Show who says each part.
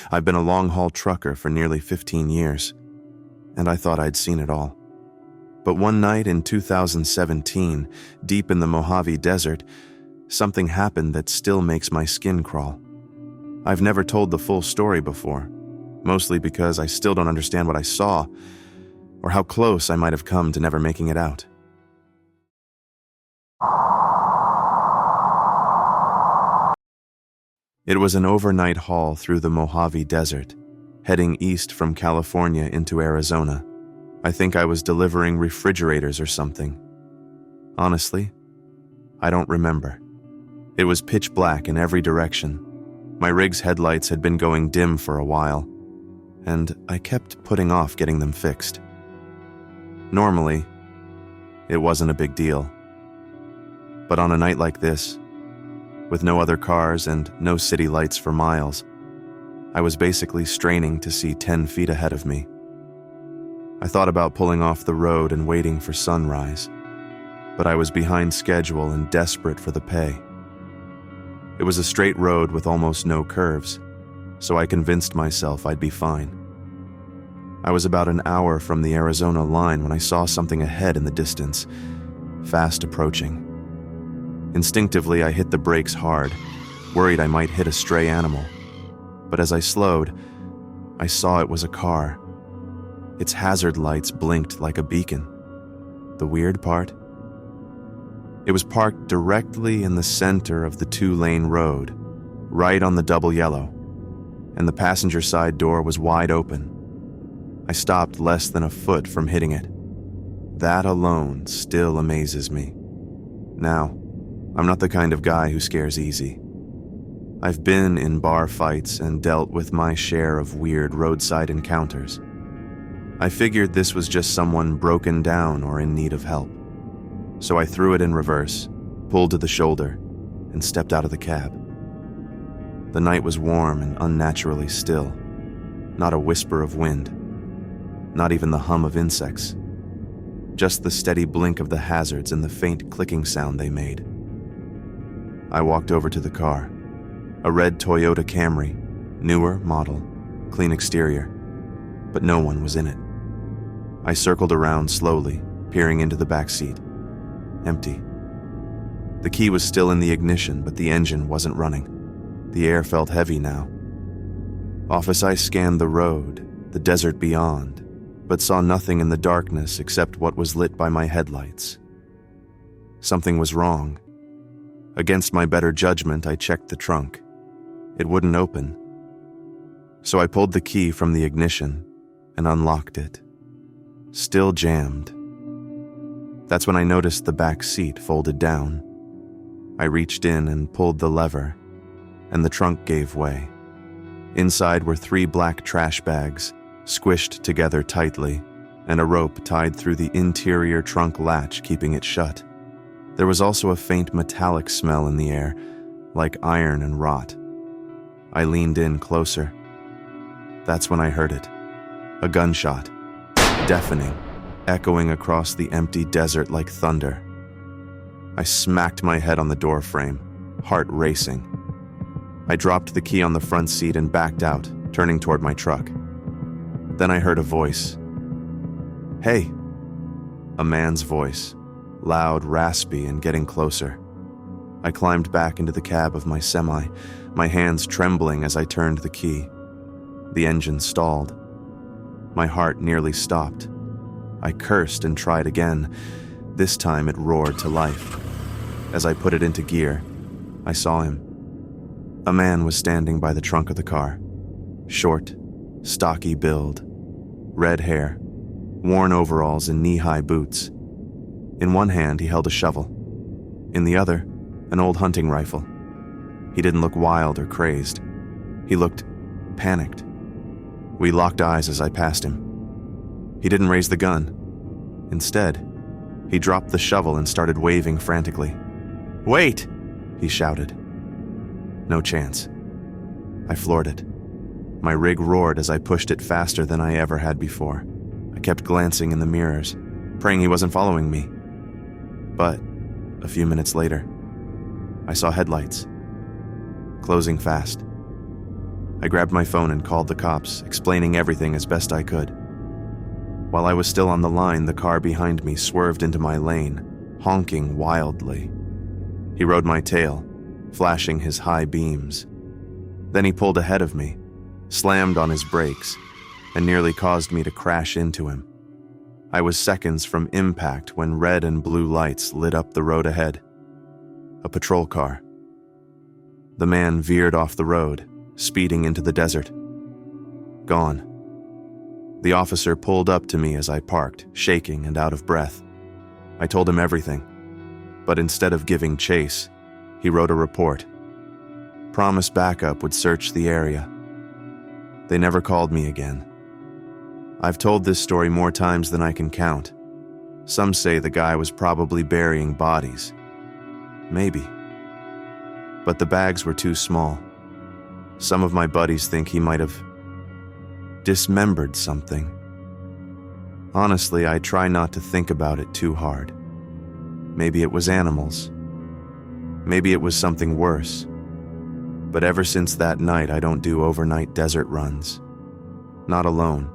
Speaker 1: I've been a long-haul trucker for nearly 15 years, and I thought I'd seen it all. But one night in 2017, deep in the Mojave Desert, something happened that still makes my skin crawl. I've never told the full story before, mostly because I still don't understand what I saw, or how close I might have come to never making it out. It was an overnight haul through the Mojave Desert, heading east from California into Arizona. I think I was delivering refrigerators or something. Honestly, I don't remember. It was pitch black in every direction. My rig's headlights had been going dim for a while, and I kept putting off getting them fixed. Normally, it wasn't a big deal. But on a night like this, with no other cars and no city lights for miles, I was basically straining to see 10 feet ahead of me. I thought about pulling off the road and waiting for sunrise, but I was behind schedule and desperate for the pay. It was a straight road with almost no curves, so I convinced myself I'd be fine. I was about an hour from the Arizona line when I saw something ahead in the distance, fast approaching. Instinctively, I hit the brakes hard, worried I might hit a stray animal. But as I slowed, I saw it was a car. Its hazard lights blinked like a beacon. The weird part? It was parked directly in the center of the two-lane road, right on the double yellow, and the passenger side door was wide open. I stopped less than a foot from hitting it. That alone still amazes me. Now, I'm not the kind of guy who scares easy. I've been in bar fights and dealt with my share of weird roadside encounters. I figured this was just someone broken down or in need of help. So I threw it in reverse, pulled to the shoulder, and stepped out of the cab. The night was warm and unnaturally still. Not a whisper of wind. Not even the hum of insects. Just the steady blink of the hazards and the faint clicking sound they made. I walked over to the car. A red Toyota Camry, newer model, clean exterior, but no one was in it. I circled around slowly, peering into the back seat. Empty. The key was still in the ignition, but the engine wasn't running. The air felt heavy now. I scanned the road, the desert beyond, but saw nothing in the darkness except what was lit by my headlights. Something was wrong. Against my better judgment, I checked the trunk. It wouldn't open. So I pulled the key from the ignition and unlocked it. Still jammed. That's when I noticed the back seat folded down. I reached in and pulled the lever, and the trunk gave way. Inside were 3 black trash bags, squished together tightly, and a rope tied through the interior trunk latch keeping it shut. There was also a faint metallic smell in the air, like iron and rot. I leaned in closer. That's when I heard it. A gunshot. Deafening, echoing across the empty desert like thunder. I smacked my head on the door frame, heart racing. I dropped the key on the front seat and backed out, turning toward my truck. Then I heard a voice. "Hey!" A man's voice, loud, raspy, and getting closer. I climbed back into the cab of my semi, my hands trembling as I turned the key. The engine stalled. My heart nearly stopped. I cursed and tried again. This time it roared to life. As I put it into gear, I saw him. A man was standing by the trunk of the car. Short, stocky build, red hair, worn overalls and knee-high boots. In one hand, he held a shovel. In the other, an old hunting rifle. He didn't look wild or crazed. He looked panicked. We locked eyes as I passed him. He didn't raise the gun. Instead, he dropped the shovel and started waving frantically. "Wait!" he shouted. No chance. I floored it. My rig roared as I pushed it faster than I ever had before. I kept glancing in the mirrors, praying he wasn't following me. But a few minutes later, I saw headlights, closing fast. I grabbed my phone and called the cops, explaining everything as best I could. While I was still on the line, the car behind me swerved into my lane, honking wildly. He rode my tail, flashing his high beams. Then he pulled ahead of me, slammed on his brakes, and nearly caused me to crash into him. I was seconds from impact when red and blue lights lit up the road ahead. A patrol car. The man veered off the road, speeding into the desert. Gone. The officer pulled up to me as I parked, shaking and out of breath. I told him everything, but instead of giving chase, he wrote a report. Promised backup would search the area. They never called me again. I've told this story more times than I can count. Some say the guy was probably burying bodies. Maybe. But the bags were too small. Some of my buddies think he might have dismembered something. Honestly, I try not to think about it too hard. Maybe it was animals. Maybe it was something worse. But ever since that night, I don't do overnight desert runs. Not alone.